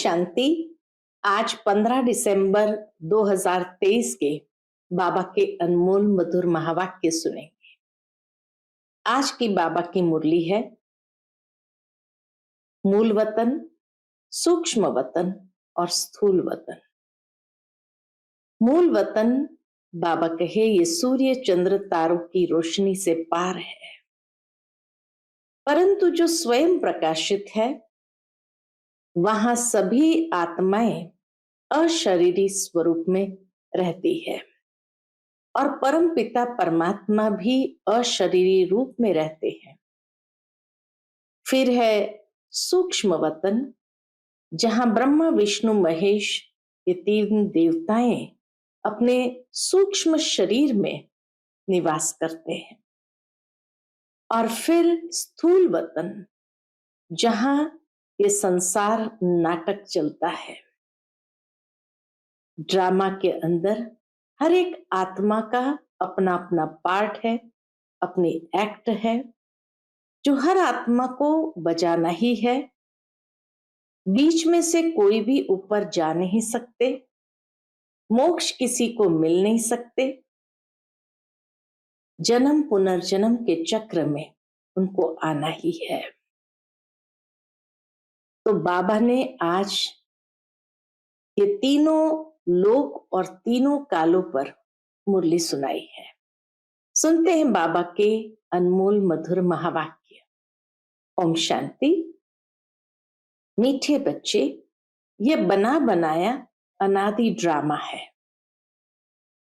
शांति। आज 15 दिसंबर 2023 के बाबा के अनमोल मधुर महावाक्य सुनेंगे। आज की बाबा की मुरली है, मूल वतन, सूक्ष्म वतन और स्थूल वतन। मूल वतन बाबा कहे ये सूर्य चंद्र तारों की रोशनी से पार है, परंतु जो स्वयं प्रकाशित है वहां सभी आत्माएं अशरीरी स्वरूप में रहती है और परम पिता परमात्मा भी अशरीरी रूप में रहते हैं। फिर है सूक्ष्म वतन, जहां ब्रह्मा विष्णु महेश ये तीन देवताएं अपने सूक्ष्म शरीर में निवास करते हैं। और फिर स्थूल वतन, जहां ये संसार नाटक चलता है। ड्रामा के अंदर हर एक आत्मा का अपना अपना पार्ट है, अपनी एक्ट है, जो हर आत्मा को बजाना ही है। बीच में से कोई भी ऊपर जा नहीं सकते, मोक्ष किसी को मिल नहीं सकते। जन्म पुनर्जन्म के चक्र में उनको आना ही है। तो बाबा ने आज ये तीनों लोक और तीनों कालों पर मुरली सुनाई है। सुनते हैं बाबा के अनमोल मधुर महावाक्य। ओम शांति। मीठे बच्चे, ये बना बनाया अनादि ड्रामा है।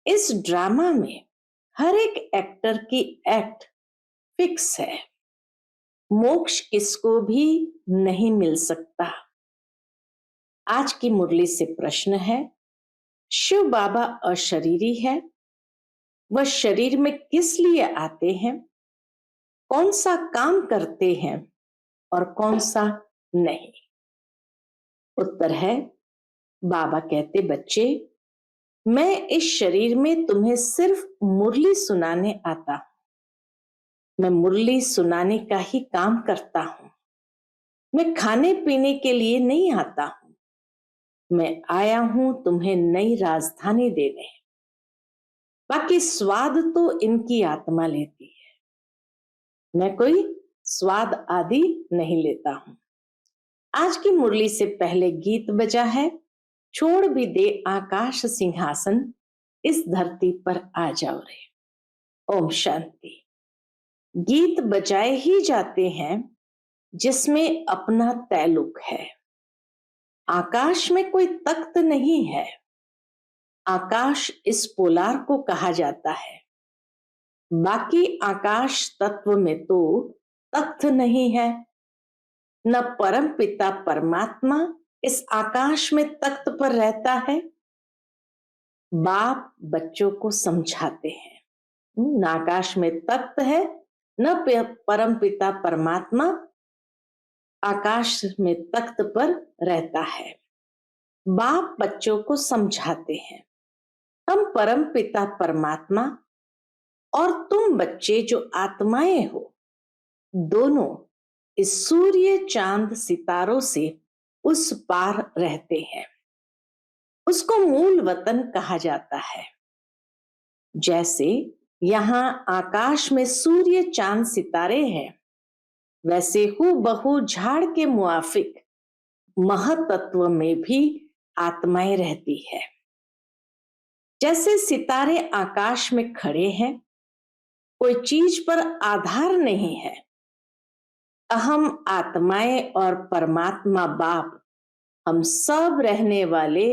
इस ड्रामा में हर एक एक्टर की एक्ट फिक्स है। मोक्ष किसको भी नहीं मिल सकता। आज की मुरली से प्रश्न है, शिव बाबा अशरीरी है, वह शरीर में किस लिए आते हैं, कौन सा काम करते हैं और कौन सा नहीं। उत्तर है, बाबा कहते बच्चे, मैं इस शरीर में तुम्हें सिर्फ मुरली सुनाने आता हूं। मैं मुरली सुनाने का ही काम करता हूं। मैं खाने पीने के लिए नहीं आता हूं। मैं आया हूं तुम्हें नई राजधानी देने। बाकी स्वाद तो इनकी आत्मा लेती है। मैं कोई स्वाद आदि नहीं लेता हूं। आज की मुरली से पहले गीत बजा है, छोड़ भी दे आकाश सिंहासन, इस धरती पर आ जाओ रे। ओम शांति। गीत बजाए ही जाते हैं जिसमें अपना तैलुक है। आकाश में कोई तख्त नहीं है। आकाश इस पोलार को कहा जाता है। बाकी आकाश तत्व में तो तख्त नहीं है। न परम पिता परमात्मा इस आकाश में तख्त पर रहता है। बाप बच्चों को समझाते हैं, न आकाश में तख्त है, न परम पिता परमात्मा आकाश में तख्त पर रहता है। बाप बच्चों को समझाते हैं, हम परम पिता परमात्मा और तुम बच्चे जो आत्माएं हो, दोनों इस सूर्य चांद सितारों से उस पार रहते हैं। उसको मूल वतन कहा जाता है। जैसे यहां आकाश में सूर्य चांद सितारे हैं, वैसे हूबहू झाड़ के मुआफिक महतत्व में भी आत्माएं रहती है। जैसे सितारे आकाश में खड़े हैं, कोई चीज पर आधार नहीं है। अहम आत्माएं और परमात्मा बाप हम सब रहने वाले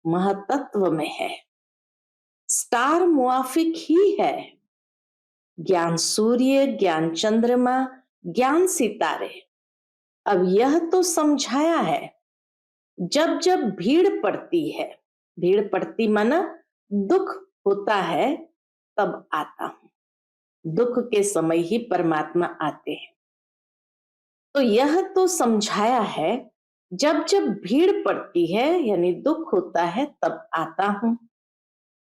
महतत्व में है। स्टार मुआफिक ही है। ज्ञान सूर्य, ज्ञान चंद्रमा, ज्ञान सितारे। अब यह तो समझाया है, जब जब भीड़ पड़ती है, भीड़ पड़ती माना दुख होता है, तब आता हूं। दुख के समय ही परमात्मा आते हैं। तो यह तो समझाया है, जब जब भीड़ पड़ती है यानी दुख होता है तब आता हूं।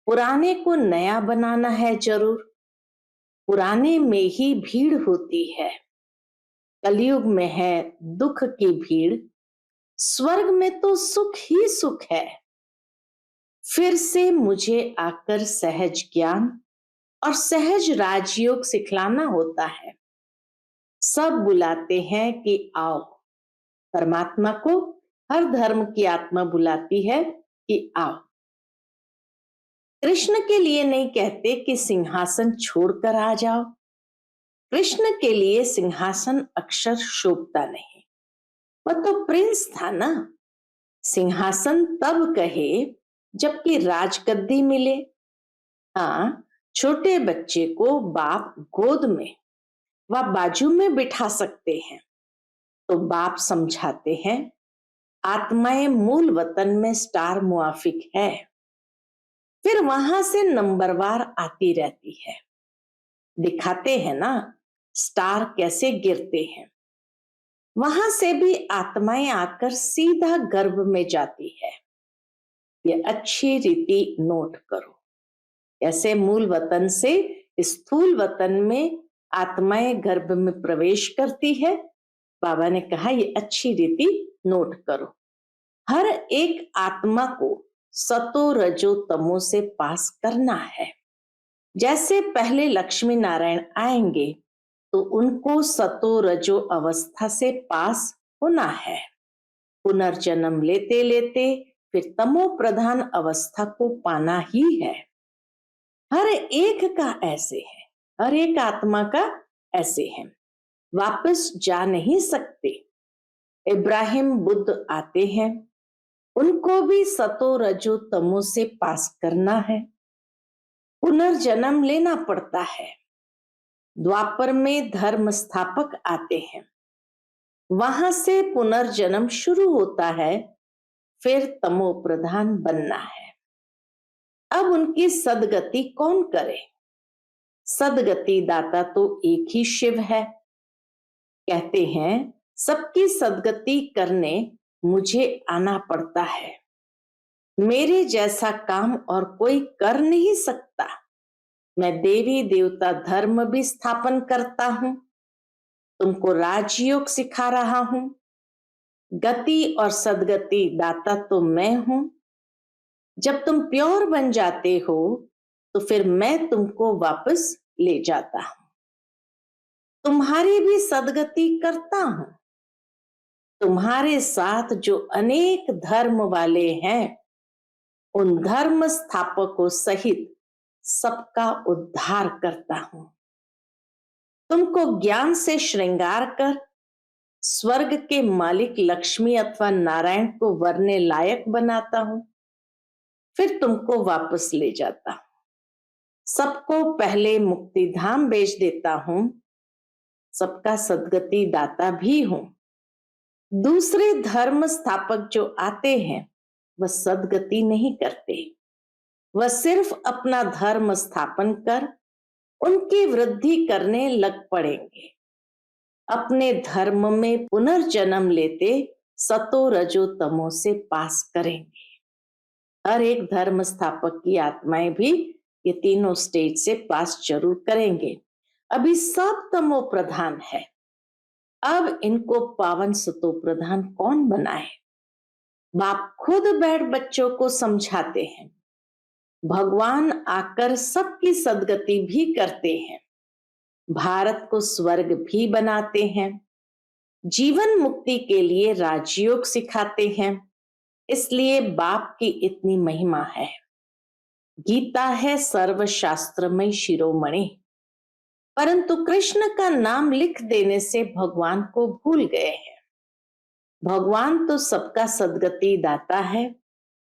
पुराने को नया बनाना है जरूर। पुराने में ही भीड़ होती है। कलयुग में है दुख की भीड़, स्वर्ग में तो सुख ही सुख है। फिर से मुझे आकर सहज ज्ञान और सहज राजयोग सिखलाना होता है। सब बुलाते हैं कि आओ। परमात्मा को हर धर्म की आत्मा बुलाती है कि आओ। कृष्ण के लिए नहीं कहते कि सिंहासन छोड़कर आ जाओ। कृष्ण के लिए सिंहासन अक्षर शोभता नहीं। वह तो प्रिंस था ना। सिंहासन तब कहे जबकि राजगद्दी मिले। हाँ, छोटे बच्चे को बाप गोद में व बाजू में बिठा सकते हैं, तो बाप समझाते हैं आत्माएं मूल वतन में स्टार मुआफिक है। फिर वहां से नंबरवार आती रहती है। दिखाते हैं ना स्टार कैसे गिरते हैं। वहां से भी आत्माएं आकर सीधा गर्भ में जाती है। ये अच्छी रीति नोट करो। ऐसे मूल वतन से स्थूल वतन में आत्माएं गर्भ में प्रवेश करती है। बाबा ने कहा ये अच्छी रीति नोट करो। हर एक आत्मा को सतो रजो तमो से पास करना है। जैसे पहले लक्ष्मी नारायण आएंगे तो उनको सतो रजो अवस्था से पास होना है। पुनर्जन्म लेते लेते फिर तमो प्रधान अवस्था को पाना ही है। हर एक का ऐसे है, हर एक आत्मा का ऐसे है। वापस जा नहीं सकते। इब्राहिम बुद्ध आते हैं, उनको भी सतो रजो तमो से पास करना है। पुनर्जन्म लेना पड़ता है। द्वापर में धर्म स्थापक आते हैं, वहां से पुनर्जन्म शुरू होता है। फिर तमो प्रधान बनना है। अब उनकी सदगति कौन करे? सदगति दाता तो एक ही शिव है। कहते हैं सबकी सदगति करने मुझे आना पड़ता है। मेरे जैसा काम और कोई कर नहीं सकता। मैं देवी देवता धर्म भी स्थापन करता हूं, तुमको राजयोग सिखा रहा हूं। गति और सदगति दाता तो मैं हूं। जब तुम प्योर बन जाते हो तो फिर मैं तुमको वापस ले जाता हूं। तुम्हारी भी सदगति करता हूं। तुम्हारे साथ जो अनेक धर्म वाले हैं, उन धर्म स्थापकों सहित सबका उद्धार करता हूं। तुमको ज्ञान से श्रृंगार कर स्वर्ग के मालिक लक्ष्मी अथवा नारायण को वरने लायक बनाता हूं। फिर तुमको वापस ले जाता हूं। सबको पहले मुक्ति धाम भेज देता हूं। सबका सदगति दाता भी हूं। दूसरे धर्म स्थापक जो आते हैं वह सदगति नहीं करते। वह सिर्फ अपना धर्म स्थापन कर उनकी वृद्धि करने लग पड़ेंगे। अपने धर्म में पुनर्जन्म लेते सतो रजो तमो से पास करेंगे। हर एक धर्म स्थापक की आत्माएं भी ये तीनों स्टेज से पास जरूर करेंगे। अभी सब तमो प्रधान है। अब इनको पावन सतो प्रधान कौन बनाए? बाप खुद बैठ बच्चों को समझाते हैं। भगवान आकर सबकी सदगति भी करते हैं। भारत को स्वर्ग भी बनाते हैं। जीवन मुक्ति के लिए राजयोग सिखाते हैं। इसलिए बाप की इतनी महिमा है। गीता है सर्वशास्त्रमय शिरोमणि, परंतु कृष्ण का नाम लिख देने से भगवान को भूल गए हैं। भगवान तो सबका सदगति दाता है।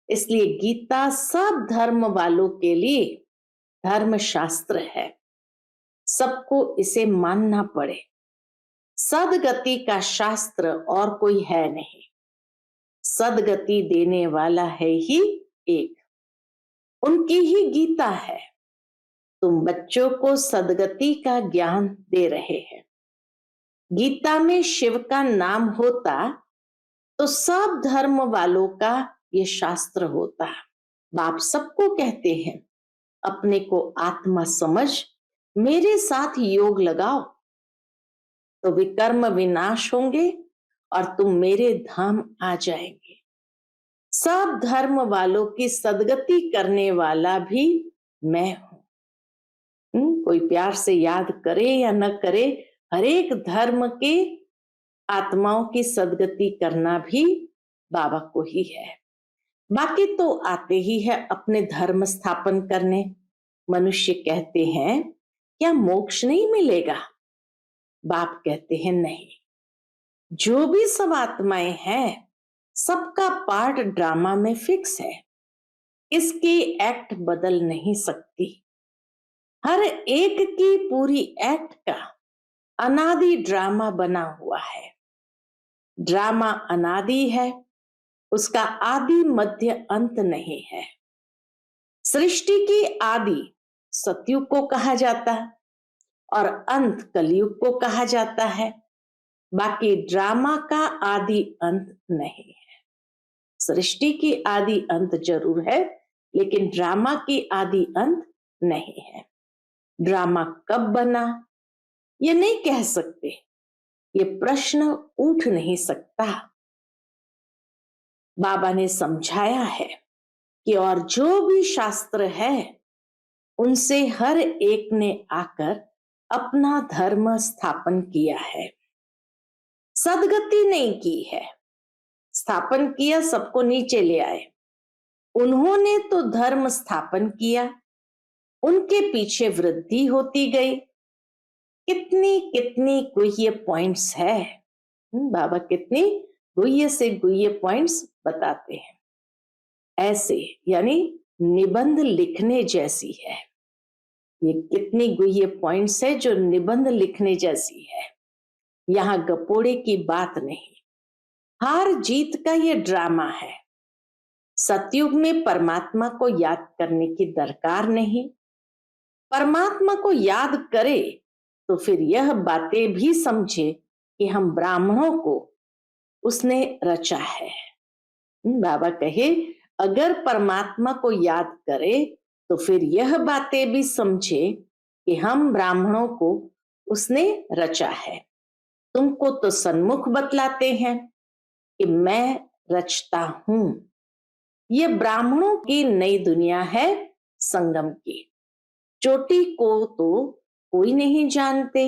इसलिए गीता सब धर्म वालों के लिए धर्म शास्त्र है। सबको इसे मानना पड़े। सदगति का शास्त्र और कोई है नहीं। सदगति देने वाला है ही एक, उनकी ही गीता है। तुम बच्चों को सदगति का ज्ञान दे रहे हैं। गीता में शिव का नाम होता तो सब धर्म वालों का ये शास्त्र होता। बाप सबको कहते हैं अपने को आत्मा समझ मेरे साथ योग लगाओ, तो विकर्म विनाश होंगे और तुम मेरे धाम आ जाएंगे। सब धर्म वालों की सदगति करने वाला भी मैं हूं। कोई प्यार से याद करे या न करे, हर एक धर्म के आत्माओं की सदगति करना भी बाबा को ही है। बाकी तो आते ही है अपने धर्म स्थापन करने। मनुष्य कहते हैं क्या मोक्ष नहीं मिलेगा? बाप कहते हैं नहीं, जो भी सब आत्माएं हैं सबका पार्ट ड्रामा में फिक्स है, इसकी एक्ट बदल नहीं सकती। हर एक की पूरी एक्ट का अनादि ड्रामा बना हुआ है। ड्रामा अनादि है, उसका आदि मध्य अंत नहीं है। सृष्टि की आदि सतयुग को कहा जाता है और अंत कलयुग को कहा जाता है। बाकी ड्रामा का आदि अंत नहीं है। सृष्टि की आदि अंत जरूर है, लेकिन ड्रामा की आदि अंत नहीं है। ड्रामा कब बना ये नहीं कह सकते, ये प्रश्न उठ नहीं सकता। बाबा ने समझाया है कि और जो भी शास्त्र है उनसे हर एक ने आकर अपना धर्म स्थापन किया है। सदगति नहीं की है, स्थापन किया, सबको नीचे ले आए। उन्होंने तो धर्म स्थापन किया, उनके पीछे वृद्धि होती गई। कितनी कितनी गुह्य पॉइंट्स है। बाबा कितनी गुह्य से गुह्य पॉइंट्स बताते हैं। ऐसे यानी निबंध लिखने जैसी है। ये कितनी गुह्य पॉइंट्स है जो निबंध लिखने जैसी है। यहाँ गपोड़े की बात नहीं, हार जीत का ये ड्रामा है। सतयुग में परमात्मा को याद करने की दरकार नहीं। परमात्मा को याद करे तो फिर यह बातें भी समझे कि हम ब्राह्मणों को उसने रचा है। बाबा कहे अगर परमात्मा को याद करे तो फिर यह बातें भी समझे कि हम ब्राह्मणों को उसने रचा है। तुमको तो सन्मुख बतलाते हैं कि मैं रचता हूं। ये ब्राह्मणों की नई दुनिया है, संगम की। चोटी को तो कोई नहीं जानते,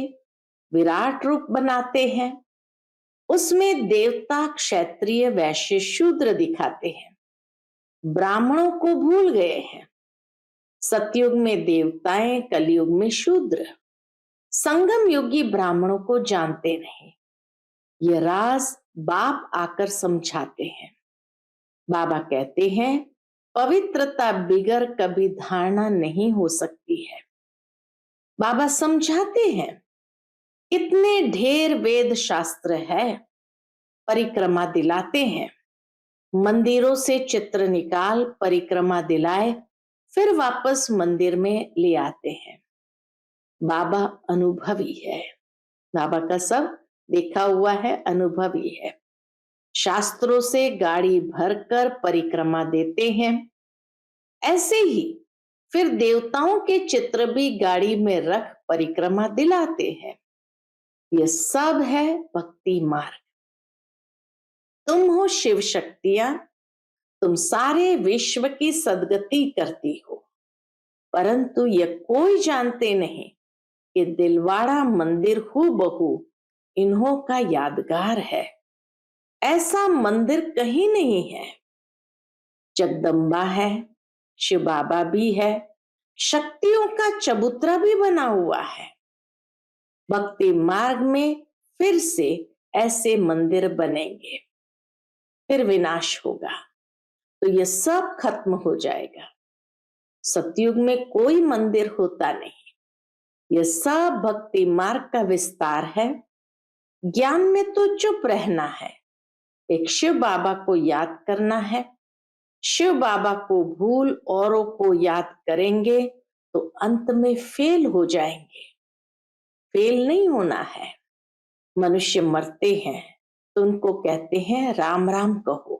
विराट रूप बनाते हैं, उसमें देवता क्षत्रिय वैश्य शूद्र दिखाते हैं। ब्राह्मणों को भूल गए हैं। सतयुग में देवताएं, कलयुग में शूद्र। संगम युगी ब्राह्मणों को जानते नहीं। ये राज बाप आकर समझाते हैं। बाबा कहते हैं पवित्रता बिगर कभी धारणा नहीं हो सकती है। बाबा समझाते हैं कितने ढेर वेद शास्त्र है, परिक्रमा दिलाते हैं। मंदिरों से चित्र निकाल परिक्रमा दिलाए, फिर वापस मंदिर में ले आते हैं। बाबा अनुभवी है, बाबा का सब देखा हुआ है, अनुभवी है। शास्त्रों से गाड़ी भरकर परिक्रमा देते हैं। ऐसे ही फिर देवताओं के चित्र भी गाड़ी में रख परिक्रमा दिलाते हैं। ये सब है भक्ति मार्ग। तुम हो शिव शक्तियां, तुम सारे विश्व की सदगति करती हो, परंतु ये कोई जानते नहीं कि दिलवाड़ा मंदिर हूबहू इन्हों का यादगार है। ऐसा मंदिर कहीं नहीं है। जगदम्बा है, शिव बाबा भी है, शक्तियों का चबूतरा भी बना हुआ है। भक्ति मार्ग में फिर से ऐसे मंदिर बनेंगे, फिर विनाश होगा तो ये सब खत्म हो जाएगा। सतयुग में कोई मंदिर होता नहीं, ये सब भक्ति मार्ग का विस्तार है। ज्ञान में तो चुप रहना है, एक शिव बाबा को याद करना है। शिव बाबा को भूल औरों को याद करेंगे तो अंत में फेल हो जाएंगे। फेल नहीं होना है। मनुष्य मरते हैं तो उनको कहते हैं राम राम कहो,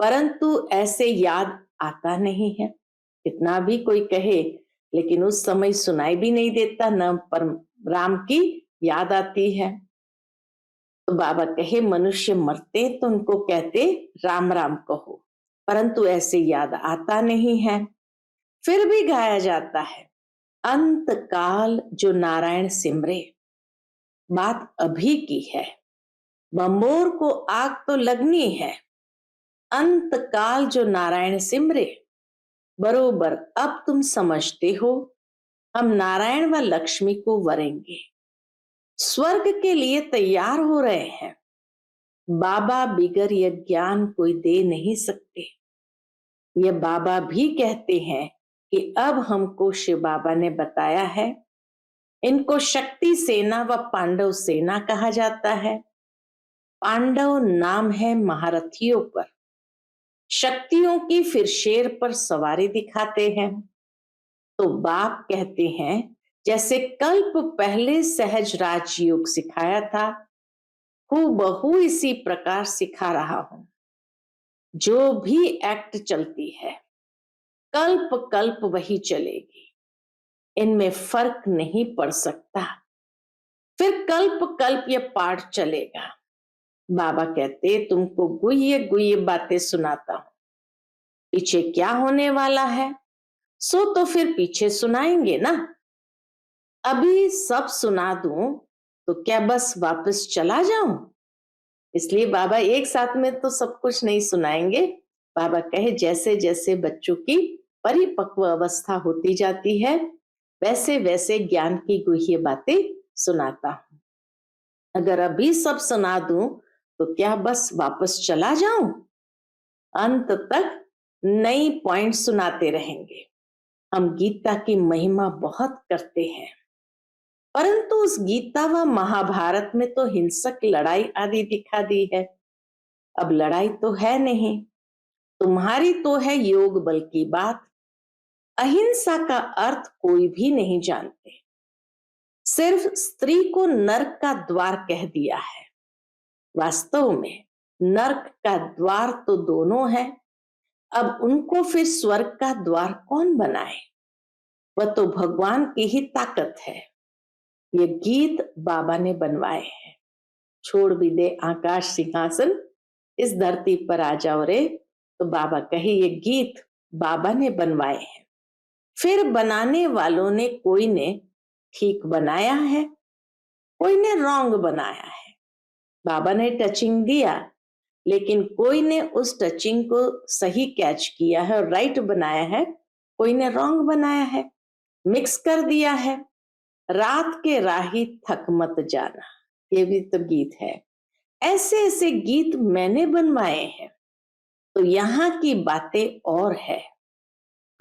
परंतु ऐसे याद आता नहीं है। कितना भी कोई कहे लेकिन उस समय सुनाई भी नहीं देता, न पर राम की याद आती है। तो बाबा कहे मनुष्य मरते तो उनको कहते राम राम कहो, परंतु ऐसे याद आता नहीं है। फिर भी गाया जाता है अंत काल जो नारायण सिमरे। बात अभी की है, बंबोर को आग तो लगनी है। अंत काल जो नारायण सिमरे, बरोबर अब तुम समझते हो हम नारायण व लक्ष्मी को वरेंगे, स्वर्ग के लिए तैयार हो रहे हैं। बाबा बिगर यह ज्ञान कोई दे नहीं सकते। ये बाबा भी कहते हैं कि अब हमको शिव बाबा ने बताया है। इनको शक्ति सेना व पांडव सेना कहा जाता है। पांडव नाम है महारथियों पर, शक्तियों की फिर शेर पर सवारी दिखाते हैं। तो बाप कहते हैं जैसे कल्प पहले सहज राजयोग सिखाया था, हूबहू इसी प्रकार सिखा रहा हूं। जो भी एक्ट चलती है कल्प कल्प वही चलेगी, इनमें फर्क नहीं पड़ सकता। फिर कल्प कल्प ये पाठ चलेगा। बाबा कहते तुमको गुह्य गुह्य बातें सुनाता हूं, पीछे क्या होने वाला है सो तो फिर पीछे सुनाएंगे ना। अभी सब सुना दूं तो क्या बस वापस चला जाऊं? इसलिए बाबा एक साथ में तो सब कुछ नहीं सुनाएंगे। बाबा कहे जैसे जैसे बच्चों की परिपक्व अवस्था होती जाती है वैसे वैसे ज्ञान की गुह्य बातें सुनाता हूं। अगर अभी सब सुना दूं तो क्या बस वापस चला जाऊं? अंत तक नई पॉइंट सुनाते रहेंगे। हम गीता की महिमा बहुत करते हैं, परंतु उस गीता व महाभारत में तो हिंसक लड़ाई आदि दिखा दी है। अब लड़ाई तो है नहीं, तुम्हारी तो है योग बल की बात। अहिंसा का अर्थ कोई भी नहीं जानते, सिर्फ स्त्री को नरक का द्वार कह दिया है। वास्तव में नरक का द्वार तो दोनों है। अब उनको फिर स्वर्ग का द्वार कौन बनाए? वह तो भगवान की ही ताकत है। ये गीत बाबा ने बनवाए हैं। छोड़ भी दे आकाश सिंहासन, इस धरती पर आ जाओ रे। तो बाबा कहे ये गीत बाबा ने बनवाए हैं। फिर बनाने वालों ने कोई ने ठीक बनाया है, कोई ने रॉन्ग बनाया है। बाबा ने टचिंग दिया, लेकिन कोई ने उस टचिंग को सही कैच किया है और राइट बनाया है, कोई ने रॉन्ग बनाया है, मिक्स कर दिया है। रात के राही थक मत जाना, ये भी तो गीत है। ऐसे ऐसे गीत मैंने बनवाए हैं। तो यहाँ की बातें और है,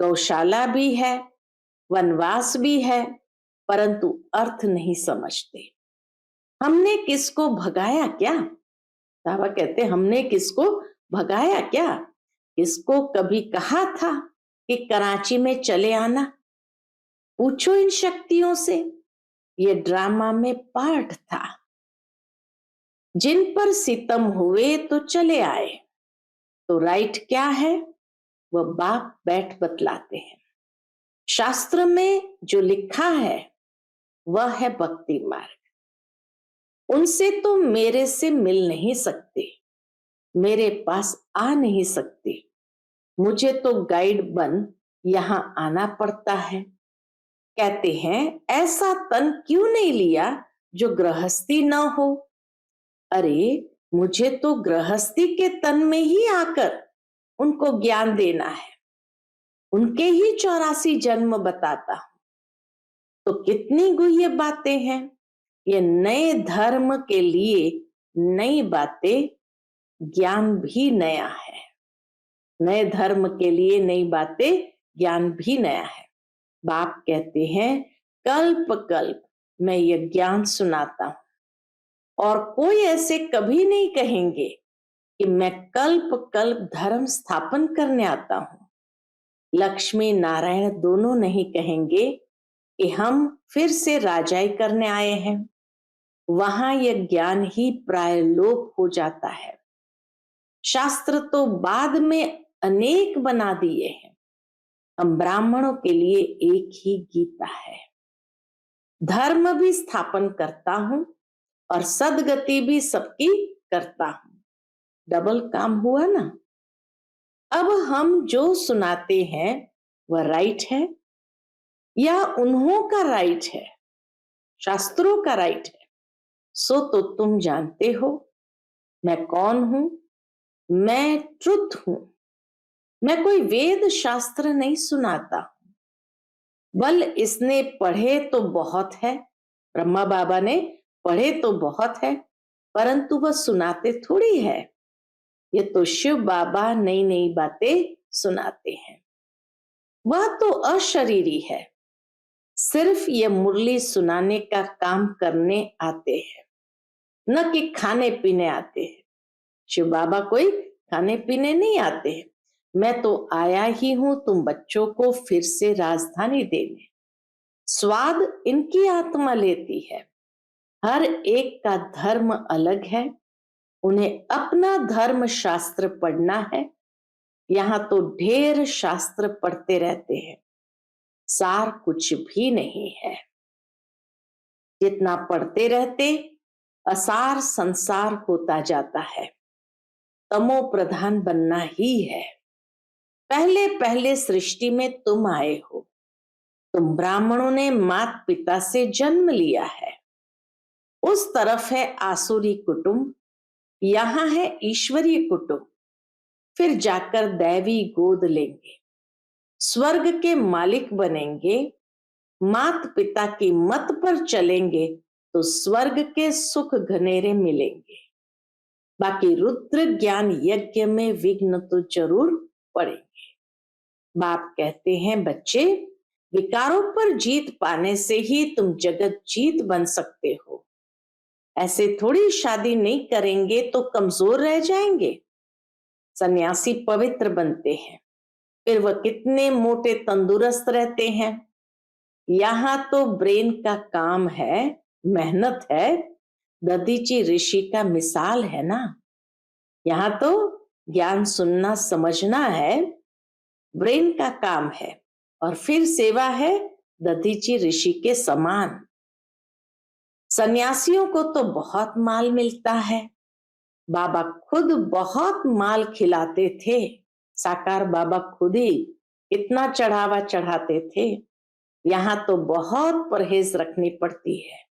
गौशाला भी है, वनवास भी है, परंतु अर्थ नहीं समझते। हमने किसको भगाया क्या? बाबा कहते हमने किसको भगाया क्या? किसको कभी कहा था कि कराची में चले आना? पूछो इन शक्तियों से। ये ड्रामा में पार्ट था। जिन पर सितम हुए तो चले आए। तो राइट क्या है वह बाप बैठ बतलाते हैं। शास्त्र में जो लिखा है वह है भक्ति मार्ग। उनसे तो मेरे से मिल नहीं सकते, मेरे पास आ नहीं सकते। मुझे तो गाइड बन यहां आना पड़ता है। कहते हैं ऐसा तन क्यों नहीं लिया जो गृहस्थी न हो? अरे मुझे तो गृहस्थी के तन में ही आकर उनको ज्ञान देना है। उनके ही 84 जन्म बताता हूं। तो कितनी गुह्य बातें हैं। ये नए धर्म के लिए नई बातें, ज्ञान भी नया है। नए धर्म के लिए नई बातें, ज्ञान भी नया है। बाप कहते हैं कल्प कल्प मैं ये ज्ञान सुनाता हूं और कोई ऐसे कभी नहीं कहेंगे कि मैं कल्प कल्प धर्म स्थापन करने आता हूं। लक्ष्मी नारायण दोनों नहीं कहेंगे कि हम फिर से राजाई करने आए हैं। वहां यह ज्ञान ही प्राय लोप हो जाता है। शास्त्र तो बाद में अनेक बना दिए हैं। हम ब्राह्मणों के लिए एक ही गीता है। धर्म भी स्थापन करता हूं और सदगति भी सबकी करता हूं। डबल काम हुआ ना। अब हम जो सुनाते हैं वह राइट है या उन्हों का राइट है, शास्त्रों का राइट है, सो तो तुम जानते हो। मैं कौन हूं? मैं ट्रुथ हूं। मैं कोई वेद शास्त्र नहीं सुनाता। बल इसने पढ़े तो बहुत है, ब्रह्मा बाबा ने पढ़े तो बहुत है, परंतु वह सुनाते थोड़ी है। ये तो शिव बाबा नई नई बातें सुनाते हैं। वह तो अशरीरी है, सिर्फ ये मुरली सुनाने का काम करने आते हैं, न कि खाने पीने आते हैं। शिव बाबा कोई खाने पीने नहीं आते हैं। मैं तो आया ही हूं तुम बच्चों को फिर से राजधानी देने। स्वाद इनकी आत्मा लेती है। हर एक का धर्म अलग है, उन्हें अपना धर्म शास्त्र पढ़ना है। यहाँ तो ढेर शास्त्र पढ़ते रहते हैं, सार कुछ भी नहीं है। जितना पढ़ते रहते असार संसार होता जाता है। तमो प्रधान बनना ही है। पहले पहले सृष्टि में तुम आए हो। तुम ब्राह्मणों ने मात पिता से जन्म लिया है। उस तरफ है आसुरी कुटुंब, यहाँ है ईश्वरीय कुटुंब। फिर जाकर दैवी गोद लेंगे, स्वर्ग के मालिक बनेंगे। मात पिता की मत पर चलेंगे तो स्वर्ग के सुख घनेरे मिलेंगे। बाकी रुद्र ज्ञान यज्ञ में विघ्न तो जरूर पड़ेंगे। बाप कहते हैं बच्चे, विकारों पर जीत पाने से ही तुम जगत जीत बन सकते हो। ऐसे थोड़ी शादी नहीं करेंगे तो कमजोर रह जाएंगे। सन्यासी पवित्र बनते हैं, फिर वह कितने मोटे तंदुरुस्त रहते हैं। यहाँ तो ब्रेन का काम है, मेहनत है। दधीची ऋषि का मिसाल है ना। यहाँ तो ज्ञान सुनना समझना है, ब्रेन का काम है, और फिर सेवा है दधीची ऋषि के समान। सन्यासियों को तो बहुत माल मिलता है। बाबा खुद बहुत माल खिलाते थे। साकार बाबा खुद ही इतना चढ़ावा चढ़ाते थे। यहाँ तो बहुत परहेज रखनी पड़ती है।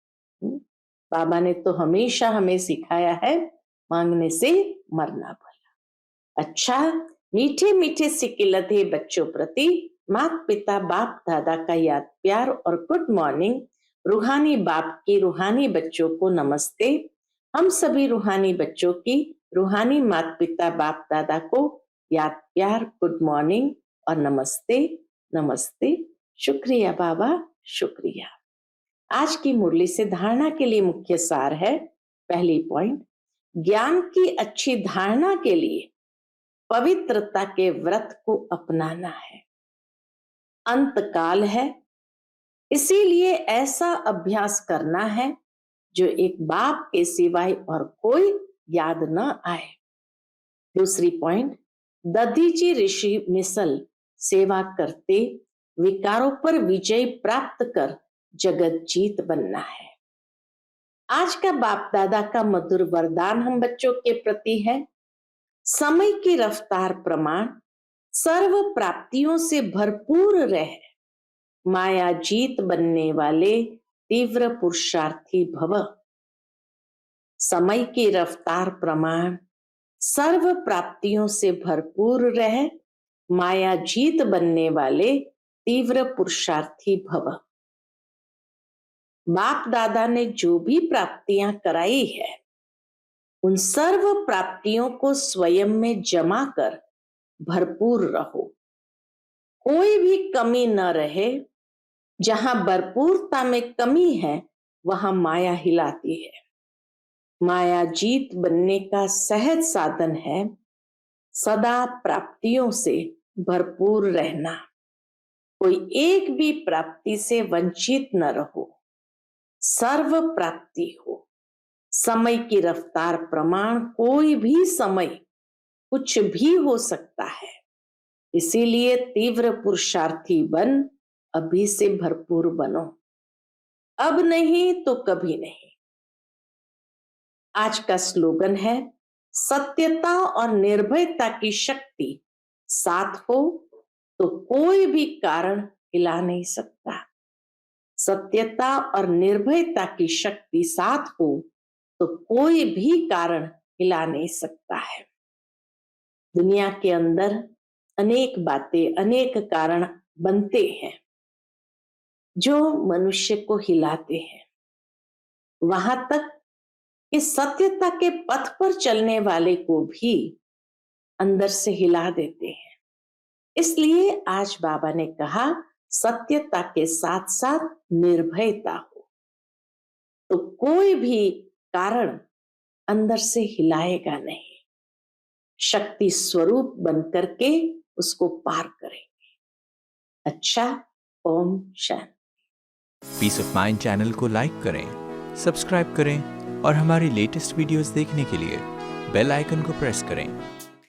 बाबा ने तो हमेशा हमें सिखाया है, मांगने से मरना भला। अच्छा, मीठे मीठे सिक्के लदे बच्चों प्रति माता पिता बाप दादा का याद प्यार और गुड मॉर्निंग। रूहानी बाप की रूहानी बच्चों को नमस्ते। हम सभी रूहानी बच्चों की रूहानी माता पिता बाप दादा को याद प्यार, गुड मॉर्निंग और नमस्ते नमस्ते। शुक्रिया बाबा, शुक्रिया। आज की मुरली से धारणा के लिए मुख्य सार है। पहली पॉइंट, ज्ञान की अच्छी धारणा के लिए पवित्रता के व्रत को अपनाना है। अंत काल है, इसीलिए ऐसा अभ्यास करना है जो एक बाप के सिवाय और कोई याद न आए। दूसरी पॉइंट, दधीची ऋषि मिसल सेवा करते विकारों पर विजय प्राप्त कर जगत जीत बनना है। आज का बाप दादा का मधुर वरदान हम बच्चों के प्रति है, समय की रफ्तार प्रमाण सर्व प्राप्तियों से भरपूर रहे। माया जीत बनने वाले तीव्र पुरुषार्थी भव। समय की रफ्तार प्रमाण सर्व प्राप्तियों से भरपूर रहे, माया जीत बनने वाले तीव्र पुरुषार्थी भव। बाप दादा ने जो भी प्राप्तियां कराई है, उन सर्व प्राप्तियों को स्वयं में जमा कर भरपूर रहो। कोई भी कमी न रहे। जहां भरपूरता में कमी है वहां माया हिलाती है। माया जीत बनने का सहज साधन है सदा प्राप्तियों से भरपूर रहना। कोई एक भी प्राप्ति से वंचित न रहो, सर्व प्राप्ति हो। समय की रफ्तार प्रमाण कोई भी समय कुछ भी हो सकता है, इसीलिए तीव्र पुरुषार्थी बन अभी से भरपूर बनो। अब नहीं तो कभी नहीं। आज का स्लोगन है, सत्यता और निर्भयता की शक्ति साथ हो तो कोई भी कारण हिला नहीं सकता। सत्यता और निर्भयता की शक्ति साथ हो तो कोई भी कारण हिला नहीं सकता है। दुनिया के अंदर अनेक बातें, अनेक कारण बनते हैं जो मनुष्य को हिलाते हैं, वहां तक कि सत्यता के पथ पर चलने वाले को भी अंदर से हिला देते हैं। इसलिए आज बाबा ने कहा, सत्यता के साथ साथ निर्भयता हो तो कोई भी कारण अंदर से हिलाएगा नहीं। शक्ति स्वरूप बनकर के उसको पार करेंगे। अच्छा, Om Shanti. Piece of mind channel को लाइक करें, सब्सक्राइब करें और हमारी लेटेस्ट वीडियोस देखने के लिए बेल आइकन को प्रेस करें।